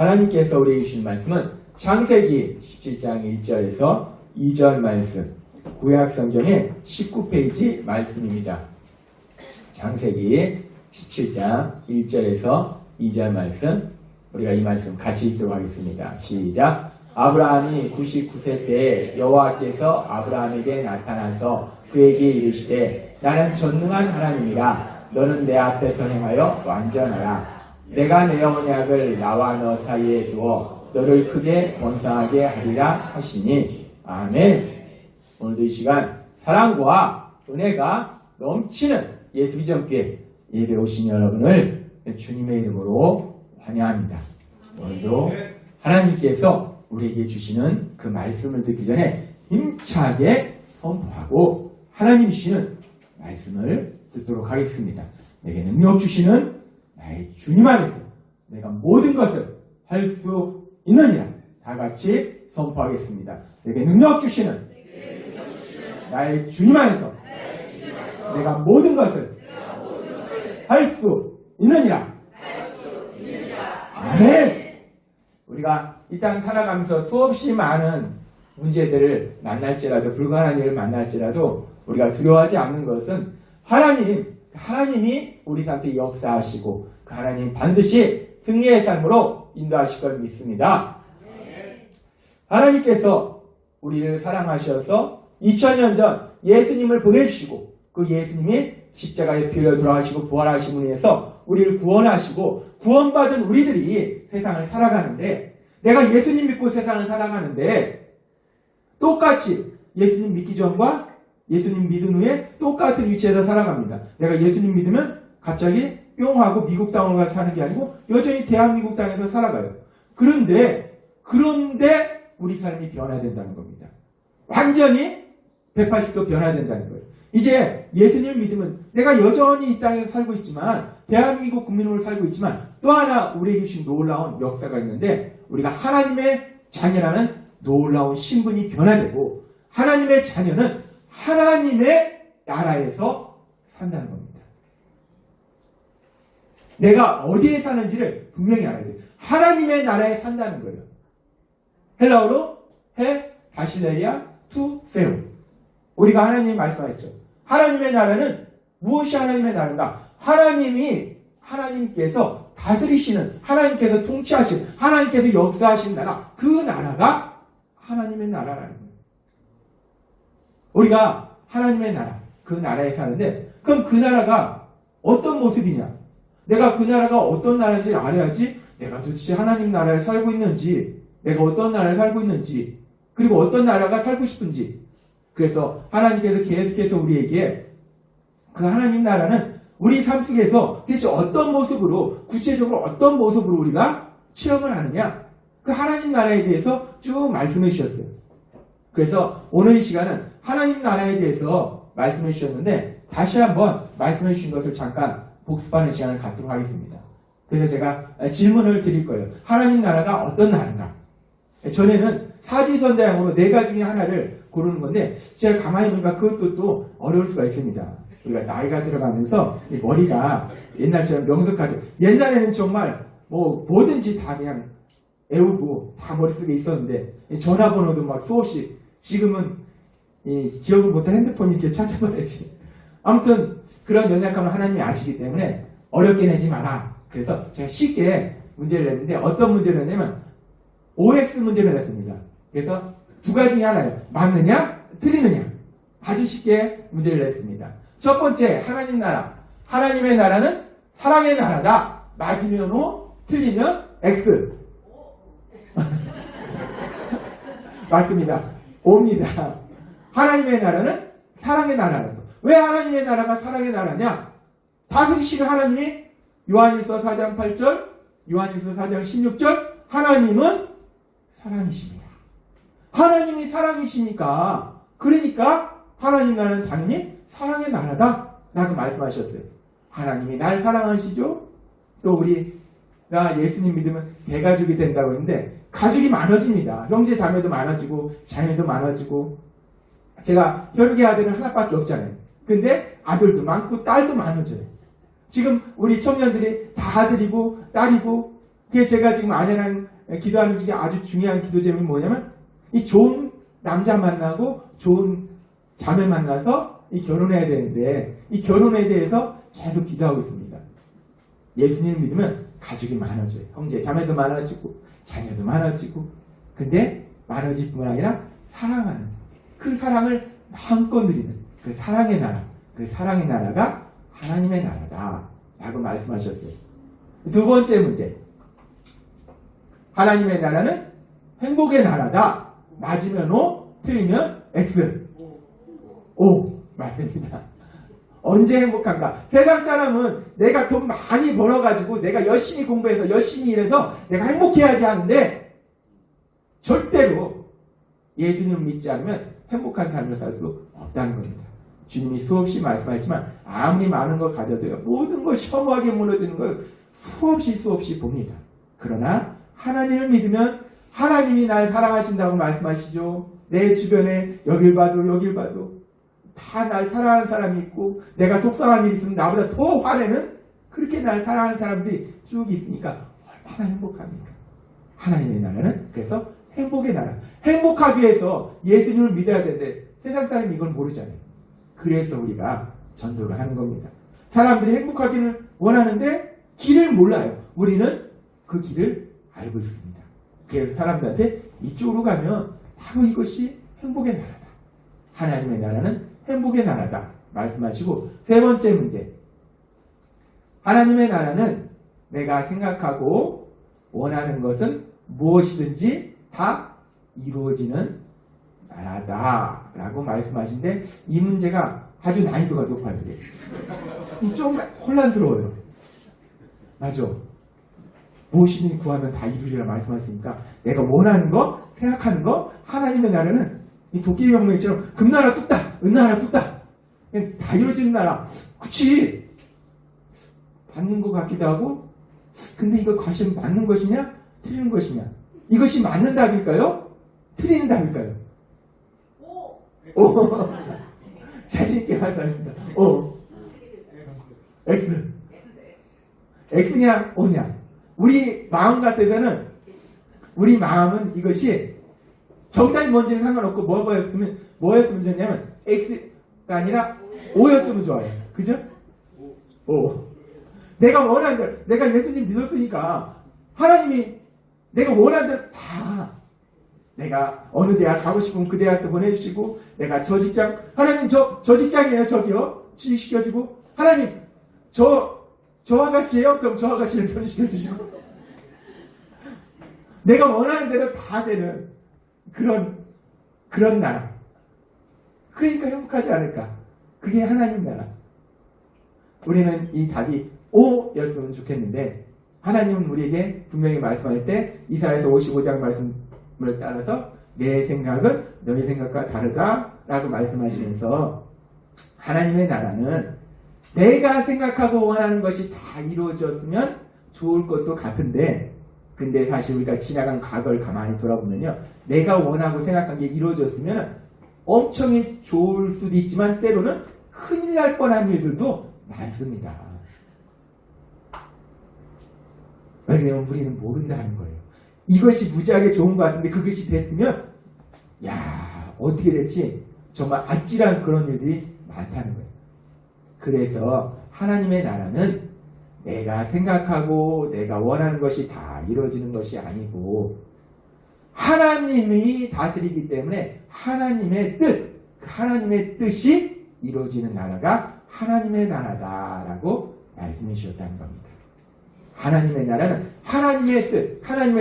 하나님께서 우리에게 주신 말씀은 창세기 17장 1절에서 2절 말씀, 구약성경의 19페이지 말씀입니다. 창세기 17장 1절에서 2절 말씀, 우리가 이 말씀 같이 읽도록 하겠습니다. 시작. 아브라함이 99세 때에 여호와께서 아브라함에게 나타나서 그에게 이르시되 나는 전능한 하나님이라 너는 내 앞에서 행하여 완전하라. 내가 내 언약을 나와 너 사이에 두어 너를 크게 번성하게 하리라 하시니. 아멘. 오늘도 이 시간 사랑과 은혜가 넘치는 예수비전교회 예배 오신 여러분을 주님의 이름으로 환영합니다. 오늘도 하나님께서 우리에게 주시는 그 말씀을 듣기 전에 힘차게 선포하고 하나님 주시는 말씀을 듣도록 하겠습니다. 내게 능력 주시는 나의 주님 안에서 내가 모든 것을 할 수 있느니라. 다 같이 선포하겠습니다. 내게 능력 주시는 나의 주님 안에서 내가 모든 것을 할 수 있느니라. 아멘. 우리가 이 땅 살아가면서 수없이 많은 문제들을 만날지라도, 불가능한 일을 만날지라도 우리가 두려워하지 않는 것은 하나님이 우리 삶에 역사하시고 그 하나님 반드시 승리의 삶으로 인도하실 걸 믿습니다. 하나님께서 우리를 사랑하셔서 2000년 전 예수님을 보내주시고 그 예수님이 십자가에 피흘려 돌아가시고 부활하심으로 인해서 우리를 구원하시고 구원받은 우리들이 세상을 살아가는데, 내가 예수님 믿고 세상을 살아가는데 똑같이 예수님 믿기 전과 예수님 믿은 후에 똑같은 위치에서 살아갑니다. 내가 예수님 믿으면 갑자기 뿅 하고 미국 땅으로 가서 사는 게 아니고 여전히 대한민국 땅에서 살아가요. 그런데 우리 삶이 변화된다는 겁니다. 완전히 180도 변화된다는 거예요. 이제 예수님을 믿으면 내가 여전히 이 땅에서 살고 있지만, 대한민국 국민으로 살고 있지만, 또 하나 우리에게 주신 놀라운 역사가 있는데, 우리가 하나님의 자녀라는 놀라운 신분이 변화되고 하나님의 자녀는 하나님의 나라에서 산다는 겁니다. 내가 어디에 사는지를 분명히 알아야 돼요. 하나님의 나라에 산다는 거예요. 헬라어로 헤 바실레리아 투 세우. 우리가 하나님이 말씀하셨죠. 하나님의 나라는 무엇이 하나님의 나라인가? 하나님께서 다스리시는, 하나님께서 통치하시는, 하나님께서 역사하시는 나라, 그 나라가 하나님의 나라라는 거예요. 우리가 하나님의 나라, 그 나라에 사는데, 그럼 그 나라가 어떤 모습이냐? 내가 그 나라가 어떤 나라인지 알아야지 내가 도대체 하나님 나라에 살고 있는지, 내가 어떤 나라에 살고 있는지, 그리고 어떤 나라가 살고 싶은지. 그래서 하나님께서 계속해서 우리에게 그 하나님 나라는 우리 삶 속에서 대체 어떤 모습으로, 구체적으로 어떤 모습으로 우리가 체험을 하느냐, 그 하나님 나라에 대해서 쭉 말씀해 주셨어요. 그래서 오늘 이 시간은 하나님 나라에 대해서 말씀해 주셨는데, 다시 한번 말씀해 주신 것을 잠깐 복습하는 시간을 갖도록 하겠습니다. 그래서 제가 질문을 드릴 거예요. 하나님 나라가 어떤 나라인가? 전에는 사지선다형으로 4가지 중에 하나를 고르는 건데, 제가 가만히 보니까 그것도 또 어려울 수가 있습니다. 우리가 나이가 들어가면서 머리가 옛날처럼 명석하죠. 옛날에는 정말 뭐든지 다 그냥 외우고 다 머릿속에 있었는데, 전화번호도 막 수없이, 지금은 기억을 못한 핸드폰 이렇게 찾아봐야지. 아무튼 그런 연약함을 하나님이 아시기 때문에 어렵게 내지 마라. 그래서 제가 쉽게 문제를 냈는데, 어떤 문제를 냈냐면 OX 문제를 냈습니다. 그래서 2가지 중에 하나예요. 맞느냐 틀리느냐. 아주 쉽게 문제를 냈습니다. 첫 번째, 하나님 나라. 하나님의 나라는 사랑의 나라다. 맞으면 O, 틀리면 X. 맞습니다. O입니다. 하나님의 나라는 사랑의 나라라는 거. 왜 하나님의 나라가 사랑의 나라냐? 다스리시는 하나님이 요한일서 4장 8절, 요한일서 4장 16절, 하나님은 사랑이십니다. 하나님이 사랑이시니까, 그러니까 하나님 나라는 당연히 사랑의 나라다 라고 말씀하셨어요. 하나님이 날 사랑하시죠? 또 우리가 예수님 믿으면 대가족이 된다고 했는데, 가족이 많아집니다. 형제 자매도 많아지고 자녀도 많아지고. 제가 혈육의 아들은 하나밖에 없잖아요. 근데 아들도 많고 딸도 많아져요. 지금 우리 청년들이 다 아들이고 딸이고 그게 제가 지금 아내랑 기도하는 중에 아주 중요한 기도 제목이 뭐냐면 이 좋은 남자 만나고 좋은 자매 만나서 이 결혼해야 되는데 이 결혼에 대해서 계속 기도하고 있습니다. 예수님을 믿으면 가족이 많아져요. 형제, 자매도 많아지고 자녀도 많아지고 근데 많아질 뿐만 아니라 사랑하는 그 사랑을 마음껏 누리는 그 사랑의 나라 그 사랑의 나라가 하나님의 나라다 라고 말씀하셨어요. 두 번째 문제 하나님의 나라는 행복의 나라다. 맞으면 O, 틀리면 X. O 맞습니다. 언제 행복한가? 세상 사람은 내가 돈 많이 벌어가지고 내가 열심히 공부해서 열심히 일해서 내가 행복해야지 하는데 절대로 예수님을 믿지 않으면 행복한 삶을 살 수 없다는 겁니다. 주님이 수없이 말씀하지만 아무리 많은 걸 가져도요 모든 걸 허무하게 무너지는 걸 수없이 봅니다. 그러나 하나님을 믿으면 하나님이 날 사랑하신다고 말씀하시죠. 내 주변에 여길 봐도 다 날 사랑하는 사람이 있고 내가 속상한 일이 있으면 나보다 더 화내는 그렇게 날 사랑하는 사람들이 쭉 있으니까 얼마나 행복합니까? 하나님의 나라는 그래서 행복의 나라. 행복하기 위해서 예수님을 믿어야 되는데 세상 사람이 이걸 모르잖아요. 그래서 우리가 전도를 하는 겁니다. 사람들이 행복하기를 원하는데 길을 몰라요. 우리는 그 길을 알고 있습니다. 그래서 사람들한테 이쪽으로 가면 바로 이것이 행복의 나라다. 하나님의 나라는 행복의 나라다. 말씀하시고 세 번째 문제. 하나님의 나라는 내가 생각하고 원하는 것은 무엇이든지 다 이루어지는 나라다. 라고 말씀하신데 이 문제가 아주 난이도가 높아요. 좀 혼란스러워요. 맞아. 무엇이든 구하면 다 이루리라 말씀하셨으니까 내가 원하는 거, 생각하는 거 하나님의 나라는 이 도끼 병명처럼 금나라 뚝딱, 은나라 뚝딱 그냥 다 이루어지는 나라. 그치? 받는 것 같기도 하고 근데 이거 과연 맞는 것이냐? 틀리는 것이냐? 이것이 맞는 답일까요? 틀리는 답일까요? 오! 자신있게 말씀하십니다. 오! X. X냐, O냐? 우리 마음 같아서는 우리 마음은 이것이 정답이 뭔지는 상관없고 뭐였으면 좋냐면 X가 아니라 O였으면 좋아요. 그죠? O. 내가 원하는 대로 내가 예수님 믿었으니까 하나님이 내가 원하는 대로 다 내가 어느 대학 가고 싶으면 그 대학도 보내주시고 내가 저 직장 하나님 저 직장이에요. 저기요. 취직시켜주고 하나님 저 아가씨예요? 그럼 저 아가씨를 변시켜주시고 내가 원하는 대로 다 되는 그런 나라. 그러니까 행복하지 않을까? 그게 하나님 나라. 우리는 이 답이 O였으면 좋겠는데 하나님은 우리에게 분명히 말씀할 때 이사야서 55장 말씀을 따라서 내 생각은 너희 생각과 다르다라고 말씀하시면서 하나님의 나라는 내가 생각하고 원하는 것이 다 이루어졌으면 좋을 것도 같은데 근데 사실 우리가 지나간 과거를 가만히 돌아보면요. 내가 원하고 생각한 게 이루어졌으면 엄청 좋을 수도 있지만 때로는 큰일 날 뻔한 일들도 많습니다. 왜냐면 우리는 모른다는 거예요. 이것이 무지하게 좋은 것 같은데 그것이 됐으면 야 어떻게 될지 정말 아찔한 그런 일들이 많다는 거예요. 그래서 하나님의 나라는 내가 생각하고 내가 원하는 것이 다 이루어지는 것이 아니고 하나님이 다스리기 때문에 하나님의 뜻이 이루어지는 나라가 하나님의 나라다라고 말씀해 주셨다는 겁니다. 하나님의 나라는 하나님의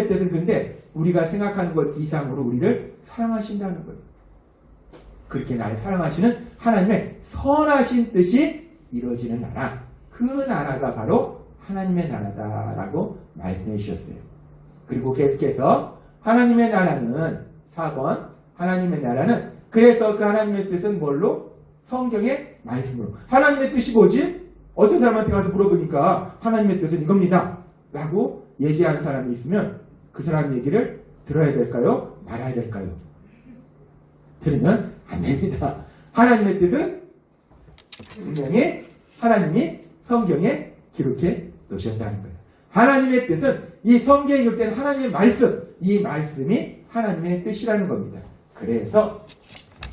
뜻은 그런데 우리가 생각하는 것 이상으로 우리를 사랑하신다는 거예요. 그렇게 나를 사랑하시는 하나님의 선하신 뜻이 이루어지는 나라. 그 나라가 바로 하나님의 나라다라고 말씀해 주셨어요. 그리고 계속해서 하나님의 나라는 4번 하나님의 나라는 그래서 그 하나님의 뜻은 뭘로? 성경의 말씀으로. 하나님의 뜻이 뭐지? 어떤 사람한테 가서 물어보니까 하나님의 뜻은 이겁니다 라고 얘기하는 사람이 있으면 그 사람 얘기를 들어야 될까요? 말아야 될까요? 들으면 안 됩니다. 하나님의 뜻은 분명히 하나님이 성경에 기록해 놓으셨다는 거예요. 하나님의 뜻은 이 성경에 기록된 하나님의 말씀, 이 말씀이 하나님의 뜻이라는 겁니다. 그래서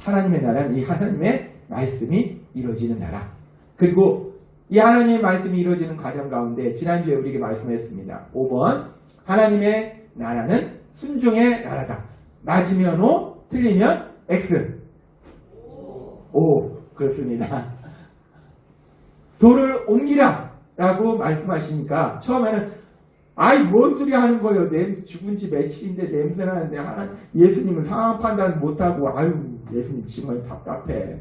하나님의 나라는 이 하나님의 말씀이 이루어지는 나라. 그리고 이 하나님의 말씀이 이루어지는 과정 가운데 지난주에 우리에게 말씀했습니다. 5번 하나님의 나라는 순종의 나라다. 맞으면 O, 틀리면 X. O. 그렇습니다. 돌을 옮기라 라고 말씀하시니까 처음에는 아이 뭔 소리 하는 거예요. 죽은 지 며칠인데 냄새나는데 예수님은 상황 판단 못하고 아유 예수님 정말 답답해.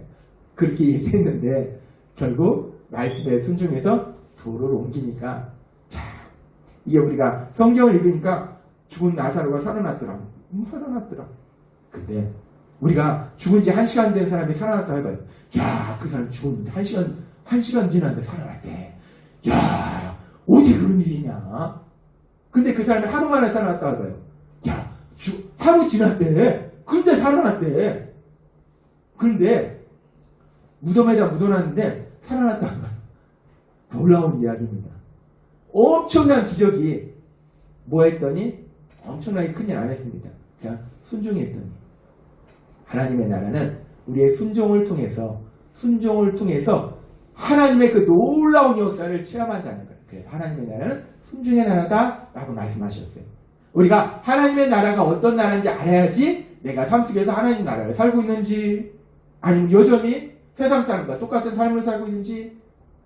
그렇게 얘기했는데 결국 말씀에 순종해서 돌을 옮기니까 자 이게 우리가 성경을 읽으니까 죽은 나사로가 살아났더라. 살아났더라. 근데 우리가 죽은 지 1시간 된 사람이 살아났다 해봐요. 야, 그 사람 죽은 1시간 지났는데 살아났대. 야, 어디 그런 일이 있냐? 근데 그 사람이 하루 만에 살아났다 해봐요. 야, 하루 지났대. 근데 살아났대. 그런데 무덤에다 묻어놨는데 살아났다 해봐요. 놀라운 이야기입니다. 엄청난 기적이 뭐 했더니 엄청나게 큰일 안 했습니다. 그냥 순종했더니 하나님의 나라는 우리의 순종을 통해서 하나님의 그 놀라운 역사를 체험한다는 거예요. 그래서 하나님의 나라는 순종의 나라다라고 말씀하셨어요. 우리가 하나님의 나라가 어떤 나라인지 알아야지 내가 삶 속에서 하나님 나라를 살고 있는지 아니면 여전히 세상 사람과 똑같은 삶을 살고 있는지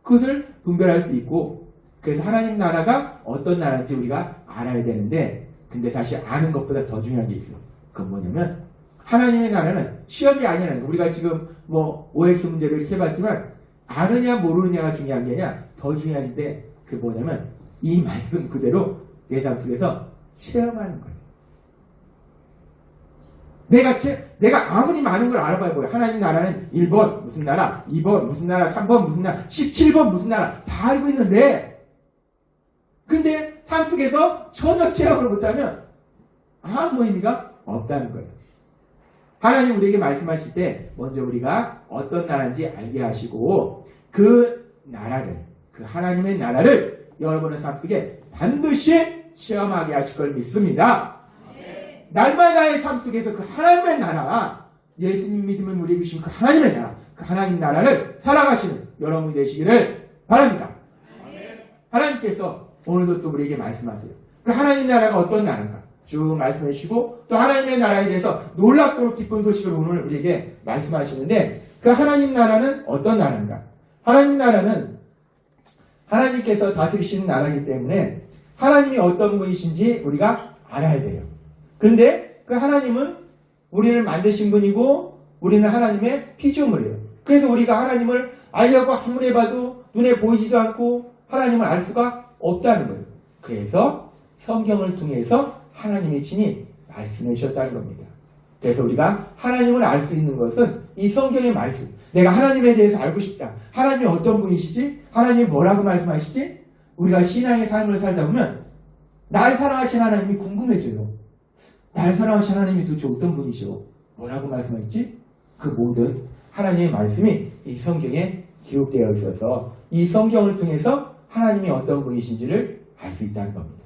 그것을 분별할 수 있고 그래서 하나님 나라가 어떤 나라인지 우리가 알아야 되는데 근데 사실 아는 것보다 더 중요한 게 있어요. 그건 뭐냐면 하나님의 나라는 시험이 아니라는 거. 우리가 지금 뭐 OX 문제를 이렇게 해봤지만 아느냐 모르느냐가 중요한 게 아니라 더 중요한 게 그게 뭐냐면 이 말씀 그대로 내 삶 속에서 체험하는 거예요. 내가 아무리 많은 걸 알아봐야 보여. 하나님 나라는 1번 무슨 나라, 2번 무슨 나라, 3번 무슨 나라, 17번 무슨 나라 다 알고 있는데 근데 삶 속에서 전혀 체험을 못하면 아무 의미가 없다는 거예요. 하나님 우리에게 말씀하실 때 먼저 우리가 어떤 나라인지 알게 하시고 그 나라를 그 하나님의 나라를 여러분의 삶 속에 반드시 체험하게 하실 걸 믿습니다. 날마다의 삶 속에서 그 하나님의 나라 예수님 믿음을 우리에게 주신 그 하나님의 나라 그 하나님 나라를 살아가시는 여러분이 되시기를 바랍니다. 하나님께서 오늘도 또 우리에게 말씀하세요. 그 하나님 나라가 어떤 나라인가 쭉 말씀해 주시고 또 하나님의 나라에 대해서 놀랍도록 기쁜 소식을 오늘 우리에게 말씀하시는데 그 하나님 나라는 어떤 나라인가? 하나님 나라는 하나님께서 다스리시는 나라이기 때문에 하나님이 어떤 분이신지 우리가 알아야 돼요. 그런데 그 하나님은 우리를 만드신 분이고 우리는 하나님의 피조물이에요. 그래서 우리가 하나님을 알려고 아무리 해봐도 눈에 보이지도 않고 하나님을 알 수가 없다는 거예요. 그래서 성경을 통해서 하나님의 친히 말씀해 주셨다는 겁니다. 그래서 우리가 하나님을 알 수 있는 것은 이 성경의 말씀. 내가 하나님에 대해서 알고 싶다. 하나님이 어떤 분이시지? 하나님이 뭐라고 말씀하시지? 우리가 신앙의 삶을 살다 보면 날 사랑하신 하나님이 궁금해져요. 날 사랑하신 하나님이 도대체 어떤 분이시오? 뭐라고 말씀하셨지? 그 모든 하나님의 말씀이 이 성경에 기록되어 있어서 이 성경을 통해서 하나님이 어떤 분이신지를 알 수 있다는 겁니다.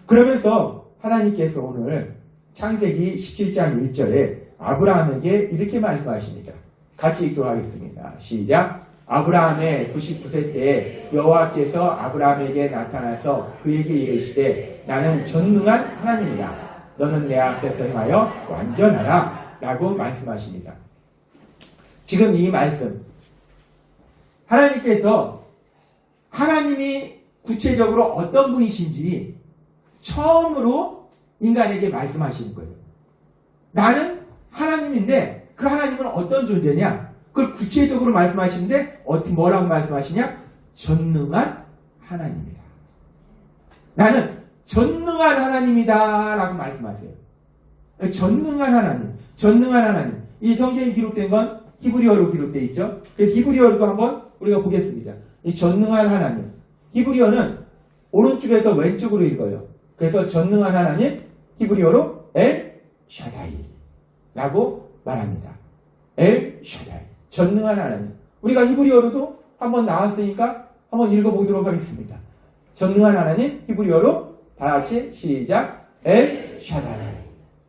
그러면서 하나님께서 오늘 창세기 17장 1절에 아브라함에게 이렇게 말씀하십니다. 같이 읽도록 하겠습니다. 시작. 아브라함의 99세 때에 여호와께서 아브라함에게 나타나서 그에게 이르시되 나는 전능한 하나님이다. 너는 내 앞에서 행하여 완전하라 라고 말씀하십니다. 지금 이 말씀 하나님께서 하나님이 구체적으로 어떤 분이신지 처음으로 인간에게 말씀하시는 거예요. 나는 하나님인데 그 하나님은 어떤 존재냐? 그걸 구체적으로 말씀하시는데 어떻게 뭐라고 말씀하시냐? 전능한 하나님이다. 나는 전능한 하나님이다 라고 말씀하세요. 전능한 하나님, 전능한 하나님. 이 성경에 기록된 건 히브리어로 기록되어 있죠. 그래서 히브리어로 한번 우리가 보겠습니다. 이 전능한 하나님. 히브리어는 오른쪽에서 왼쪽으로 읽어요. 그래서 전능한 하나님, 히브리어로 엘 샤다이 라고 말합니다. 엘 샤다이. 전능한 하나님. 우리가 히브리어로도 한번 나왔으니까 한번 읽어보도록 하겠습니다. 전능한 하나님, 히브리어로 다 같이 시작. 엘 샤다이.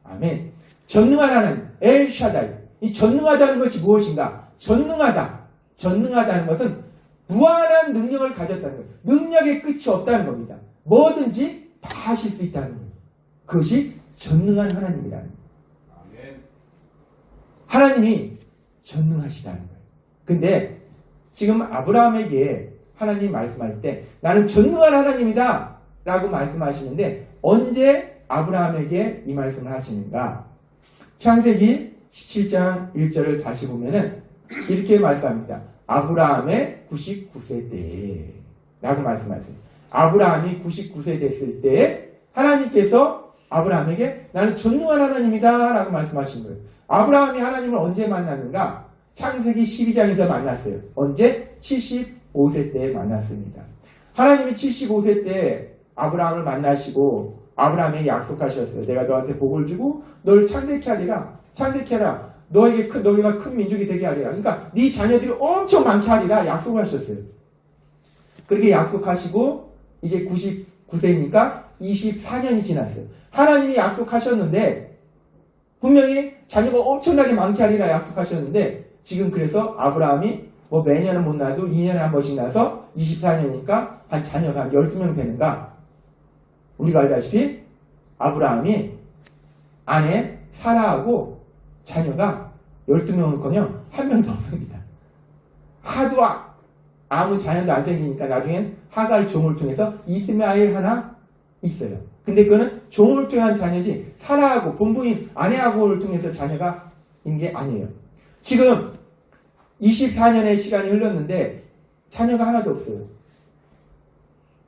아멘. 전능한 하나님, 엘 샤다이. 이 전능하다는 것이 무엇인가? 전능하다는 것은 무한한 능력을 가졌다는 거예요. 능력의 끝이 없다는 겁니다. 뭐든지 다 하실 수 있다는 거예요. 그것이 전능한 하나님이라는 거예요. 하나님이 전능하시다는 거예요. 근데 지금 아브라함에게 하나님이 말씀할 때 나는 전능한 하나님이다 라고 말씀하시는데 언제 아브라함에게 이 말씀을 하시는가? 창세기 17장 1절을 다시 보면은 이렇게 말씀합니다. 아브라함의 99세 때에 라고 말씀하세요. 아브라함이 99세 됐을 때에 하나님께서 아브라함에게 나는 전능한 하나님이다 라고 말씀하신 거예요. 아브라함이 하나님을 언제 만났는가? 창세기 12장에서 만났어요. 언제? 75세 때 만났습니다. 하나님이 75세 때 아브라함을 만나시고 아브라함에게 약속하셨어요. 내가 너한테 복을 주고 널 창대케 하리라. 너희가 큰 민족이 되게 하리라. 그러니까 네 자녀들이 엄청 많게 하리라 약속을 하셨어요. 그렇게 약속하시고 이제 99세니까 24년이 지났어요. 하나님이 약속하셨는데 분명히 자녀가 엄청나게 많게 하리라 약속하셨는데 지금 그래서 아브라함이 뭐 매년은 못 나도 2년에 한 번씩 나서 24년이니까 한 자녀가 한 12명 되는가? 우리가 알다시피 아브라함이 아내 사라하고 자녀가 12명을커녕 한 명도 없습니다. 하도 아무 자녀도 안 생기니까 나중엔 하갈 종을 통해서 이스마엘 하나 있어요. 근데 그거는 종을 통한 자녀지 사라하고 본부인 아내하고를 통해서 자녀가 있는 게 아니에요. 지금 24년의 시간이 흘렀는데 자녀가 하나도 없어요.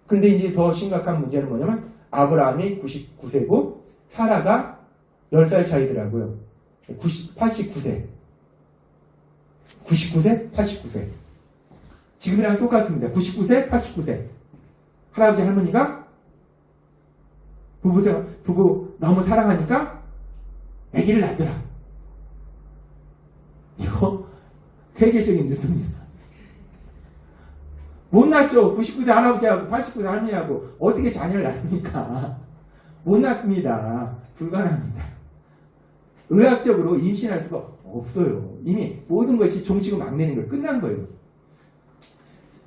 근데 이제 더 심각한 문제는 뭐냐면 아브라함이 99세고 사라가 10살 차이더라고요. 89세. 99세? 89세. 지금이랑 똑같습니다. 99세, 89세. 할아버지, 할머니가 부부 너무 사랑하니까 아기를 낳더라. 이거 세계적인 뉴스입니다. 못 낳죠. 99세 할아버지하고 89세 할머니하고 어떻게 자녀를 낳습니까? 못 낳습니다. 불가능합니다. 의학적으로 임신할 수가 없어요. 이미 모든 것이 종치고 막내는 걸 끝난 거예요.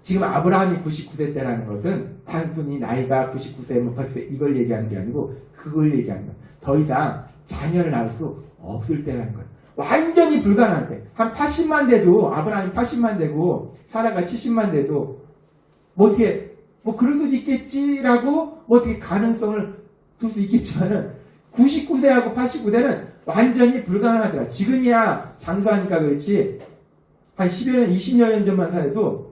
지금 아브라함이 99세 때라는 것은 단순히 나이가 99세, 뭐 100세 이걸 얘기하는 게 아니고 그걸 얘기하는 거예요. 더 이상 자녀를 낳을 수 없을 때라는 거예요. 완전히 불가능할 때. 한 80만 돼도 아브라함이 80만 되고 사라가 70만 돼도 뭐 어떻게 뭐 그럴 수도 있겠지라고 뭐 어떻게 가능성을 둘 수 있겠지만은 99세하고 89세는 완전히 불가능하더라. 지금이야 장수하니까 그렇지 한 10여 년, 20여 년 전만 살아도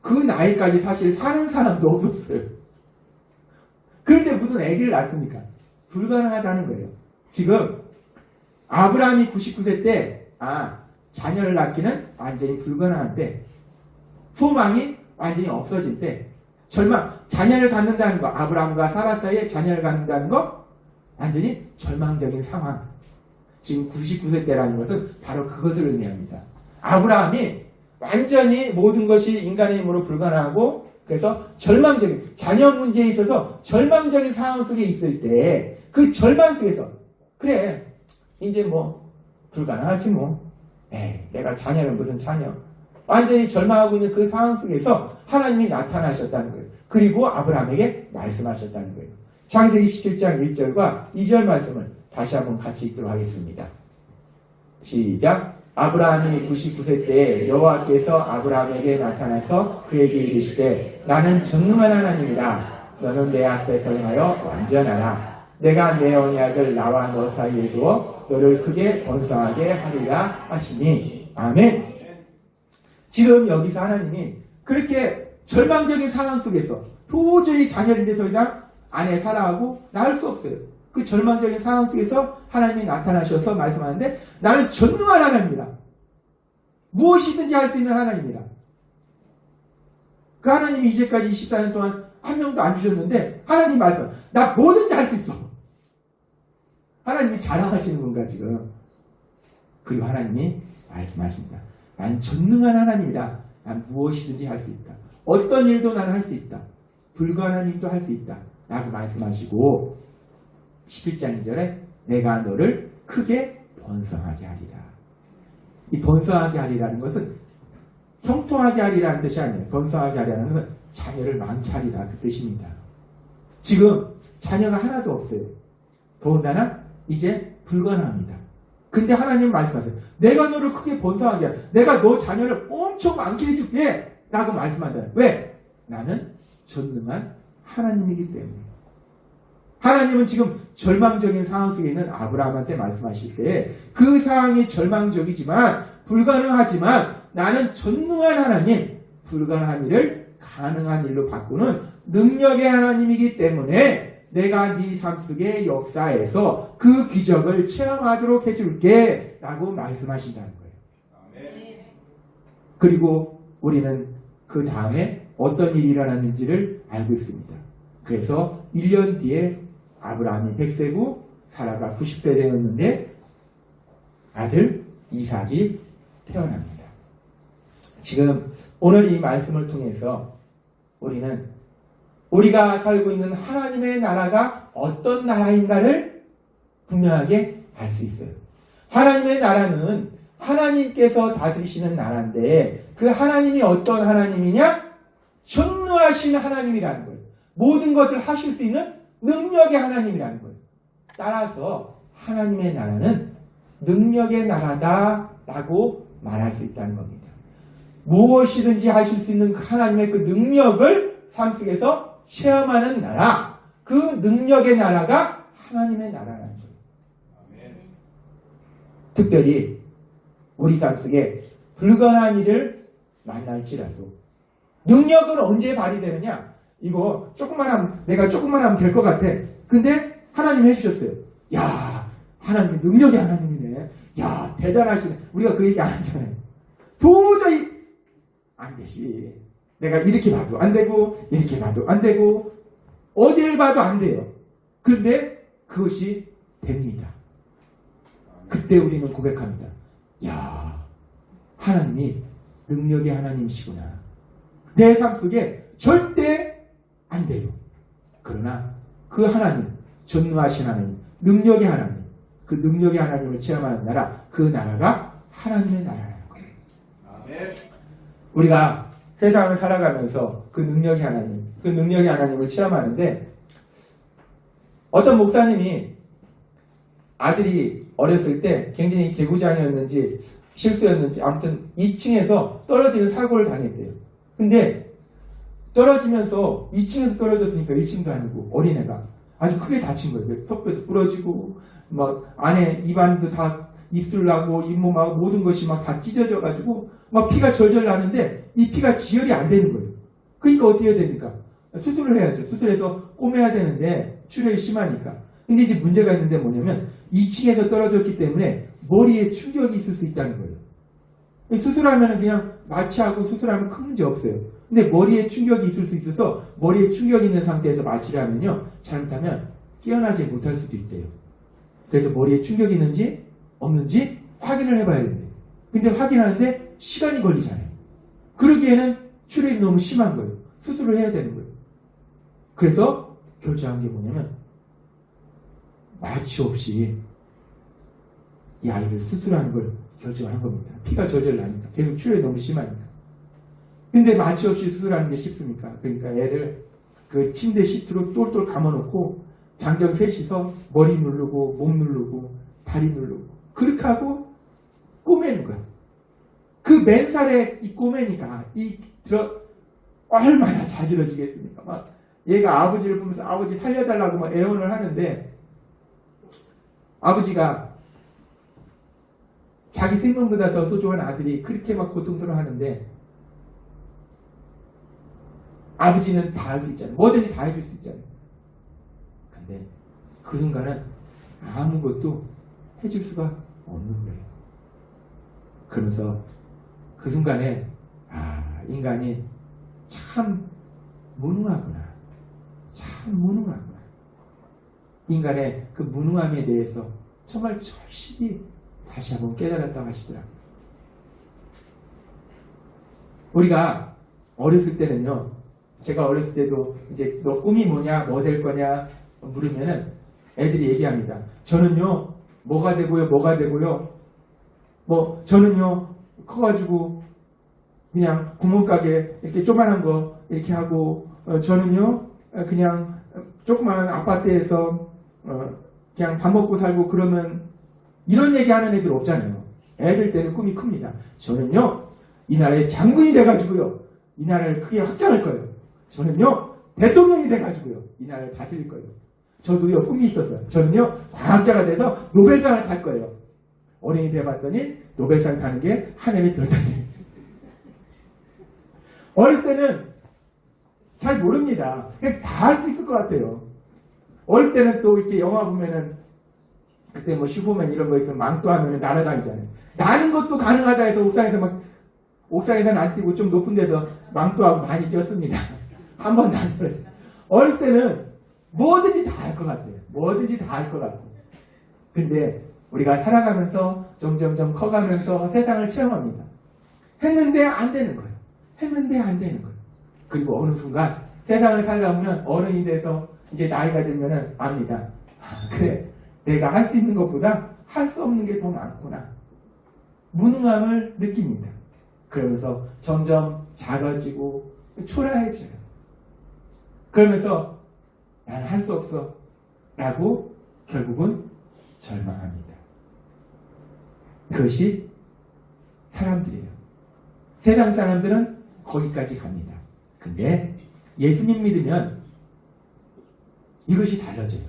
그 나이까지 사실 사는 사람도 없었어요. 그런데 무슨 아기를 낳습니까? 불가능하다는 거예요. 지금 아브라함이 99세 때 자녀를 낳기는 완전히 불가능한 때 소망이 완전히 없어질 때 자녀를 갖는다는 거 아브라함과 사라 사이에 자녀를 갖는다는 거 완전히 절망적인 상황. 지금 99세 때라는 것은 바로 그것을 의미합니다. 아브라함이 완전히 모든 것이 인간의 힘으로 불가능하고 그래서 절망적인 자녀 문제에 있어서 절망적인 상황 속에 있을 때 그 절망 속에서 그래 이제 뭐 불가능하지 뭐 내가 자녀는 무슨 자녀 완전히 절망하고 있는 그 상황 속에서 하나님이 나타나셨다는 거예요. 그리고 아브라함에게 말씀하셨다는 거예요. 창세기 17장 1절과 2절 말씀을 다시 한번 같이 읽도록 하겠습니다. 시작. 아브라함이 99세 때 여호와께서 아브라함에게 나타나서 그에게 이르시되 나는 전능한 하나님이라 너는 내 앞에서 행하여 완전하라. 내가 내 언약을 나와 너 사이에 두어 너를 크게 번성하게 하리라 하시니 아멘. 지금 여기서 하나님이 그렇게 절망적인 상황 속에서 도저히 자녀를 이제 더 이상 아내 사라하고 낳을 수 없어요. 그 절망적인 상황 속에서 하나님이 나타나셔서 말씀하는데 나는 전능한 하나님이라. 무엇이든지 할 수 있는 하나님이라. 그 하나님이 이제까지 24년 동안 한 명도 안 주셨는데 하나님 말씀 나 뭐든지 할 수 있어. 하나님이 자랑하시는 건가 지금. 그리고 하나님이 말씀하십니다. 난 전능한 하나님이라. 난 무엇이든지 할 수 있다. 어떤 일도 나는 할 수 있다. 불가능한 일도 할 수 있다. 라고 말씀하시고 11장 2절에 내가 너를 크게 번성하게 하리라. 이 번성하게 하리라는 것은 형통하게 하리라는 뜻이 아니에요. 번성하게 하리라는 것은 자녀를 많게 하리라 그 뜻입니다. 지금 자녀가 하나도 없어요. 더군다나 이제 불가능합니다. 근데 하나님 말씀하세요. 내가 너를 크게 번성하게 해. 내가 너 자녀를 엄청 많게 해줄게 라고 말씀한다. 왜? 나는 전능한 하나님이기 때문에. 하나님은 지금 절망적인 상황 속에 있는 아브라함한테 말씀하실 때 그 상황이 절망적이지만 불가능하지만 나는 전능한 하나님, 불가능한 일을 가능한 일로 바꾸는 능력의 하나님이기 때문에 내가 네 삶 속의 역사에서 그 기적을 체험하도록 해줄게 라고 말씀하신다는 거예요. 그리고 우리는 그 다음에 어떤 일이 일어났는지를 알고 있습니다. 그래서 1년 뒤에 아브라함이 100세고 사라가 90세 되었는데 아들 이삭이 태어납니다. 지금 오늘 이 말씀을 통해서 우리는 우리가 살고 있는 하나님의 나라가 어떤 나라인가를 분명하게 알 수 있어요. 하나님의 나라는 하나님께서 다스리시는 나라인데 그 하나님이 어떤 하나님이냐? 전능하신 하나님이라는 거예요. 모든 것을 하실 수 있는 능력의 하나님이라는 거예요. 따라서 하나님의 나라는 능력의 나라다라고 말할 수 있다는 겁니다. 무엇이든지 하실 수 있는 하나님의 그 능력을 삶 속에서 체험하는 나라, 그 능력의 나라가 하나님의 나라라는 거예요. 특별히 우리 삶 속에 불가능한 일을 만날지라도 능력은 언제 발휘되느냐? 이거 내가 조금만 하면 될 것 같아. 근데 하나님 해주셨어요. 야, 하나님 능력의 하나님이네. 야, 대단하시네. 우리가 그 얘기 안 하잖아요. 도저히 안 되지. 내가 이렇게 봐도 안 되고 이렇게 봐도 안 되고 어딜 봐도 안 돼요. 그런데 그것이 됩니다. 그때 우리는 고백합니다. 야, 하나님이 능력의 하나님이시구나. 내 삶 속에 절대 안 돼요. 그러나 그 하나님, 전능하신 하나님, 능력의 하나님, 그 능력의 하나님을 체험하는 나라, 그 나라가 하나님의 나라라는 거예요. 아멘. 우리가 세상을 살아가면서 그 능력의 하나님을 체험하는데 어떤 목사님이 아들이 어렸을 때 굉장히 개구장이었는지 실수였는지 아무튼 2층에서 떨어지는 사고를 당했대요. 근데 떨어지면서 2층에서 떨어졌으니까 1층도 아니고 어린애가 아주 크게 다친 거예요. 턱뼈도 부러지고 막 안에 입안도 다 입술 나고 잇몸하고 모든 것이 막 다 찢어져 가지고 막 피가 절절 나는데 이 피가 지혈이 안 되는 거예요. 그러니까 어떻게 해야 됩니까? 수술을 해야죠. 수술해서 꼬매야 되는데 출혈이 심하니까. 근데 이제 문제가 있는데 뭐냐면 2층에서 떨어졌기 때문에 머리에 충격이 있을 수 있다는 거예요. 수술하면 그냥 마취하고 수술하면 큰 문제 없어요. 근데 머리에 충격이 있을 수 있어서 머리에 충격이 있는 상태에서 마취를 하면요. 잘못하면 깨어나지 못할 수도 있대요. 그래서 머리에 충격이 있는지 없는지 확인을 해봐야 된대요. 근데 확인하는데 시간이 걸리잖아요. 그러기에는 출혈이 너무 심한 거예요. 수술을 해야 되는 거예요. 그래서 결정한 게 뭐냐면 마취 없이 이 아이를 수술하는 걸 결정한 겁니다. 피가 절절 나니까. 계속 출혈이 너무 심하니까. 근데 마취 없이 수술하는 게 쉽습니까? 그러니까 애를 그 침대 시트로 똘똘 감아놓고 장정 셋이서 머리 누르고 목 누르고 다리 누르고 그렇게 하고 꼬매는 거야. 그 맨살에 이 꼬매니까 얼마나 자지러지겠습니까? 막 얘가 아버지를 보면서 아버지 살려달라고 막 애원을 하는데 아버지가 자기 생명보다 더 소중한 아들이 그렇게 막 고통스러워하는데 아버지는 다 할 수 있잖아요. 뭐든지 다 해줄 수 있잖아요. 근데 그 순간은 아무것도 해줄 수가 없는 거예요. 그러면서 그 순간에 인간이 참 무능하구나. 참 무능하구나. 인간의 그 무능함에 대해서 정말 절실히 다시 한번 깨달았다고 하시더라고요. 우리가 어렸을 때는요. 제가 어렸을 때도 이제 너 꿈이 뭐냐, 뭐 될 거냐 물으면은 애들이 얘기합니다. 저는요, 뭐가 되고요, 뭐가 되고요. 저는요, 커가지고 그냥 구멍가게 이렇게 조그만한 거 이렇게 하고, 저는요, 그냥 조그만 아파트에서 그냥 밥 먹고 살고 그러면 이런 얘기 하는 애들 없잖아요. 애들 때는 꿈이 큽니다. 저는요, 이 나라의 장군이 돼가지고요, 이 나라를 크게 확장할 거예요. 저는요, 대통령이 돼가지고요, 이 나라를 다스릴 거예요. 저도요, 꿈이 있었어요. 저는요, 과학자가 돼서 노벨상을 탈 거예요. 어린이 돼봤더니 노벨상 타는 게 하늘의 별따기. 어릴 때는 잘 모릅니다. 다 할 수 있을 것 같아요. 어릴 때는 또 이렇게 영화 보면은 그때 뭐 슈퍼맨 이런 거 있으면 망토하면 날아다니잖아요. 나는 것도 가능하다 해서 옥상에서는 안 뛰고 좀 높은 데서 망토하고 많이 뛰었습니다. 한 번도 안 떨어져요. 어릴 때는 뭐든지 다 할 것 같아요. 뭐든지 다 할 것 같고. 근데 우리가 살아가면서 점점점 커가면서 세상을 체험합니다. 했는데 안 되는 거예요. 했는데 안 되는 거예요. 그리고 어느 순간 세상을 살다 보면 어른이 돼서 이제 나이가 들면은 압니다. 그래, 내가 할 수 있는 것보다 할 수 없는 게 더 많구나. 무능함을 느낍니다. 그러면서 점점 작아지고 초라해져요. 그러면서 나는 할 수 없어 라고 결국은 절망합니다. 그것이 사람들이에요. 세상 사람들은 거기까지 갑니다. 근데 예수님 믿으면 이것이 달라져요.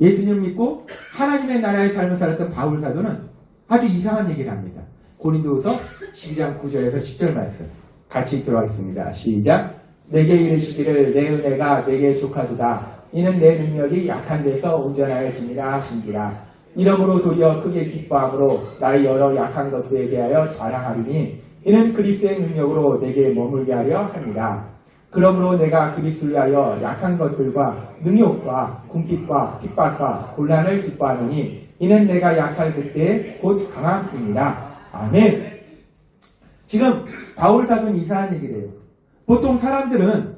예수님 믿고 하나님의 나라의 삶을 살았던 바울 사도는 아주 이상한 얘기를 합니다. 고린도후서 12장 9절에서 10절 말씀 같이 읽도록 하겠습니다. 시작. 내게 이르시기를 내 은혜가 내게 족하도다. 이는 내 능력이 약한 데서 온전하여 지니라 하신지라. 이러므로 도리어 크게 기뻐함으로 나의 여러 약한 것들에 대하여 자랑하리니 이는 그리스도의 능력으로 내게 머물게 하려 합니다. 그러므로 내가 그리스도를 위하여 약한 것들과 능욕과 궁핍과 핍박과 곤란을 기뻐하노니 이는 내가 약할 그때 곧 강함입니다. 아멘. 지금 바울 사도는 이상한 얘기를 해요. 보통 사람들은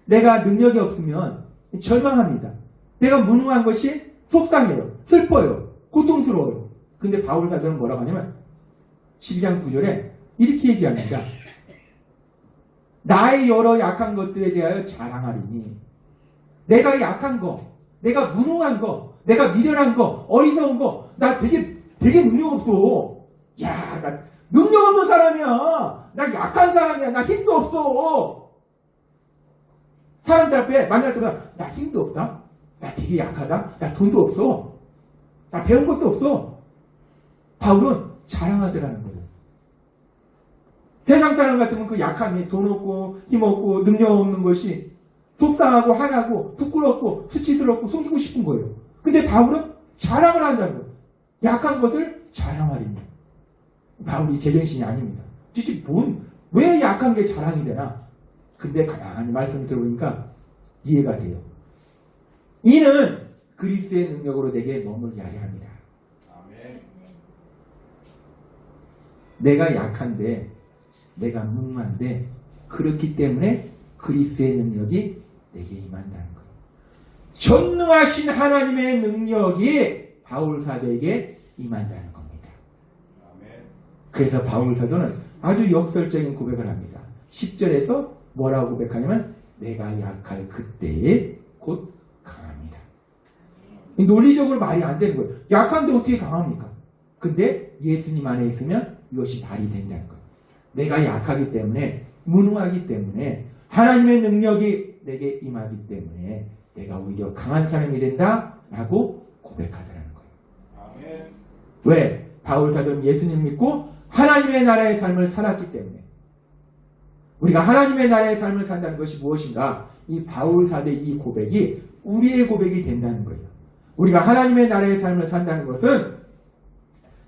내가 능력이 없으면 절망합니다. 내가 무능한 것이 속상해요. 슬퍼요. 고통스러워요. 근데 바울 사도는 뭐라고 하냐면 12장 9절에 이렇게 얘기합니다. 나의 여러 약한 것들에 대하여 자랑하리니 내가 약한 거, 내가 무능한 거, 내가 미련한 거, 어리석은 거, 나 되게 능력 없어. 야, 나 능력 없는 사람이야. 나 약한 사람이야. 나 힘도 없어. 사람들 앞에 만날 때마다 나 힘도 없다. 나 되게 약하다. 나 돈도 없어. 나 배운 것도 없어. 바울은 자랑하더라는 거예요. 세상 사람 같으면 그 약함이 돈 없고 힘 없고 능력 없는 것이 속상하고 화나고 부끄럽고 수치스럽고 숨기고 싶은 거예요. 근데 바울은 자랑을 한다는 거예요. 약한 것을 자랑하리니. 바울이 제정신이 아닙니다. 도대체 왜 약한 게 자랑이 되나? 근데 가만히 말씀 들어보니까 이해가 돼요. 이는 그리스도의 능력으로 내게 머물게 하려 합니다. 아멘. 내가 약한데, 내가 무능한데, 그렇기 때문에 그리스도의 능력이 내게 임한다는 거예요. 전능하신 하나님의 능력이 바울 사도에게 임한다는 겁니다. 아멘. 그래서 바울 사도는 아주 역설적인 고백을 합니다. 10절에서 뭐라고 고백하냐면 내가 약할 그때에 곧 강합니다. 논리적으로 말이 안 되는 거예요. 약한데 어떻게 강합니까? 근데 예수님 안에 있으면 이것이 발휘 된다는 거예요. 내가 약하기 때문에, 무능하기 때문에, 하나님의 능력이 내게 임하기 때문에 내가 오히려 강한 사람이 된다라고 고백하더라는 거예요. 아멘. 왜? 바울 사도는 예수님 믿고 하나님의 나라의 삶을 살았기 때문에. 우리가 하나님의 나라의 삶을 산다는 것이 무엇인가? 이 바울 사도의 이 고백이 우리의 고백이 된다는 거예요. 우리가 하나님의 나라의 삶을 산다는 것은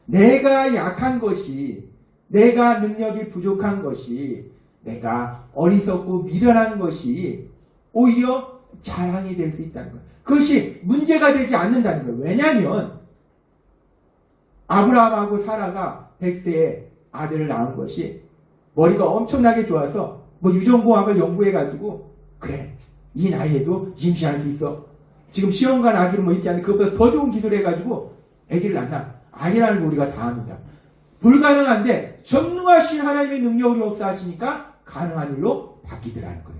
내가 약한 것이, 내가 능력이 부족한 것이, 내가 어리석고 미련한 것이 오히려 자랑이 될 수 있다는 거예요. 그것이 문제가 되지 않는다는 거예요. 왜냐하면 아브라함하고 사라가 100세에 아들을 낳은 것이 머리가 엄청나게 좋아서 뭐 유전공학을 연구해가지고 그래 이 나이에도 임신할 수 있어. 지금 시험관 아기로 뭐 있지 않는데 그것보다 더 좋은 기술 해가지고 아기를 낳나? 아니라는 거 우리가 다 압니다. 불가능한데 전능하신 하나님의 능력으로 역사하시니까 가능한 일로 바뀌더라는 거예요.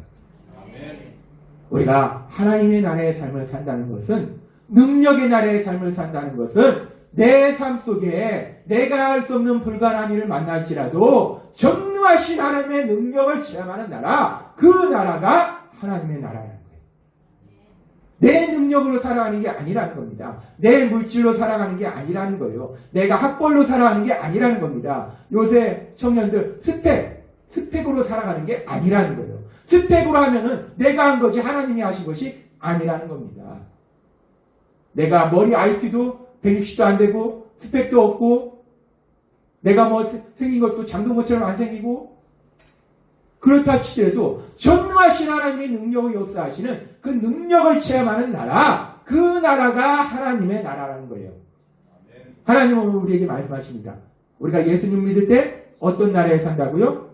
우리가 하나님의 나라의 삶을 산다는 것은, 능력의 나라의 삶을 산다는 것은 내 삶 속에 내가 할 수 없는 불가능한 일을 만날지라도 전능하신 하나님의 능력을 체험하는 나라, 그 나라가 하나님의 나라라는 거예요. 내 능력으로 살아가는 게 아니라는 겁니다. 내 물질로 살아가는 게 아니라는 거예요. 내가 학벌로 살아가는 게 아니라는 겁니다. 요새 청년들 스펙으로 살아가는 게 아니라는 거예요. 스펙으로 하면은 내가 한 것이 하나님이 하신 것이 아니라는 겁니다. 내가 머리 IQ도 160도 안 되고 스펙도 없고 내가 뭐 생긴 것도 장동건처럼 안 생기고 그렇다 치더라도 전능하신 하나님의 능력을 역사하시는 그 능력을 체험하는 나라, 그 나라가 하나님의 나라라는 거예요. 하나님은 오늘 우리에게 말씀하십니다. 우리가 예수님 믿을 때 어떤 나라에 산다고요?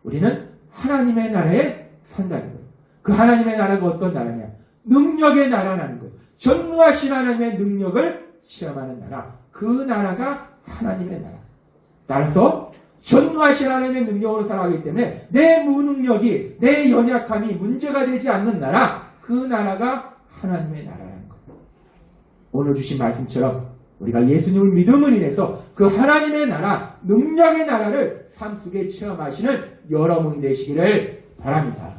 우리는 하나님의 나라에 산다는 거예요. 그 하나님의 나라가 어떤 나라냐? 능력의 나라라는 거예요. 전능하신 하나님의 능력을 체험하는 나라, 그 나라가 하나님의 나라. 따라서 전능하신 하나님의 능력으로 살아가기 때문에 내 무능력이, 내 연약함이 문제가 되지 않는 나라, 그 나라가 하나님의 나라라는 거예요. 오늘 주신 말씀처럼 우리가 예수님을 믿음으로 인해서 그 하나님의 나라, 능력의 나라를 삶 속에 체험하시는 여러분이 되시기를 바랍니다.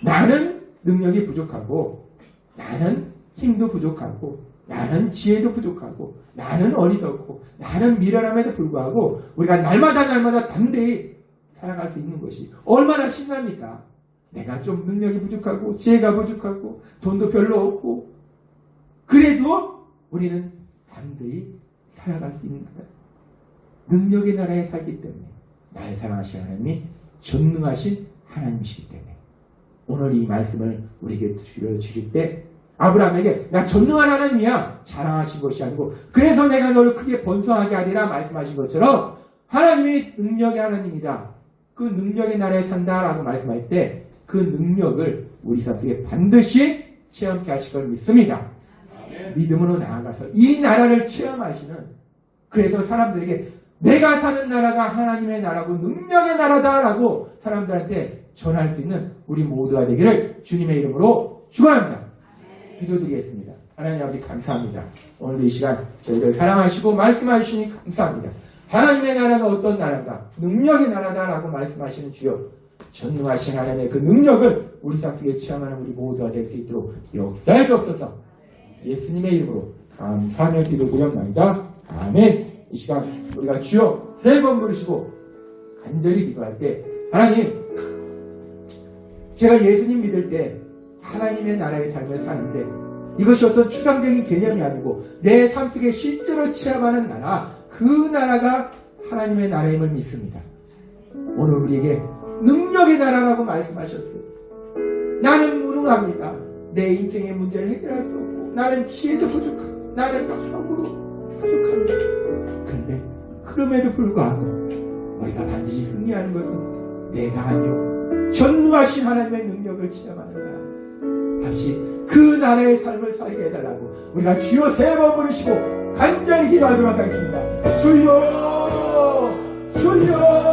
나는 능력이 부족하고, 나는 힘도 부족하고, 나는 지혜도 부족하고, 나는 어리석고, 나는 미련함에도 불구하고 우리가 날마다 담대히 살아갈 수 있는 것이 얼마나 신납니까? 내가 좀 능력이 부족하고 지혜가 부족하고 돈도 별로 없고 그래도 우리는 담대히 살아갈 수 있는 거예요. 능력의 나라에 살기 때문에 나를 사랑하시는 하나님이 전능하신 하나님이시기 때문에 오늘 이 말씀을 우리에게 주실 때 아브라함에게 나 전능한 하나님이야 자랑하신 것이 아니고 그래서 내가 너를 크게 번성하게 하리라 말씀하신 것처럼 하나님이 능력의 하나님이다. 그 능력의 나라에 산다라고 말씀할 때 그 능력을 우리 삶 속에 반드시 체험케 하실 걸 믿습니다. 믿음으로 나아가서 이 나라를 체험하시는, 그래서 사람들에게 내가 사는 나라가 하나님의 나라고 능력의 나라다라고 사람들한테 전할 수 있는 우리 모두가 되기를 주님의 이름으로 축원합니다. 기도드리겠습니다. 하나님 아버지 감사합니다. 오늘 이 시간 저희들 사랑하시고 말씀하시니 감사합니다. 하나님의 나라가 어떤 나라인가? 능력의 나라다라고 말씀하시는 주여, 전능하신 하나님의 그 능력을 우리 삶 속에 체험하는 우리 모두가 될 수 있도록 역사해 주옵소서. 예수님의 이름으로 감사하며 기도드렸나이다. 아멘. 이 시간 우리가 주여 세 번 부르시고 간절히 기도할 때, 하나님, 제가 예수님 믿을 때 하나님의 나라의 삶을 사는데 이것이 어떤 추상적인 개념이 아니고 내 삶 속에 실제로 체험하는 나라, 그 나라가 하나님의 나라임을 믿습니다. 오늘 우리에게 능력의 나라라고 말씀하셨어요. 나는 무능합니다. 내 인생의 문제를 해결할 수 없고 나는 지혜도 부족하고 나는 여러모로 부족합니다. 그런데 그럼에도 불구하고 우리가 반드시 승리하는 것은 내가 아니요 전능하신 하나님의 능력을 체험하는 나라, 다시 그 나라의 삶을 살게 해달라고 우리가 주여 세 번 부르시고 간절히 기도하도록 하겠습니다. 주여, 주여.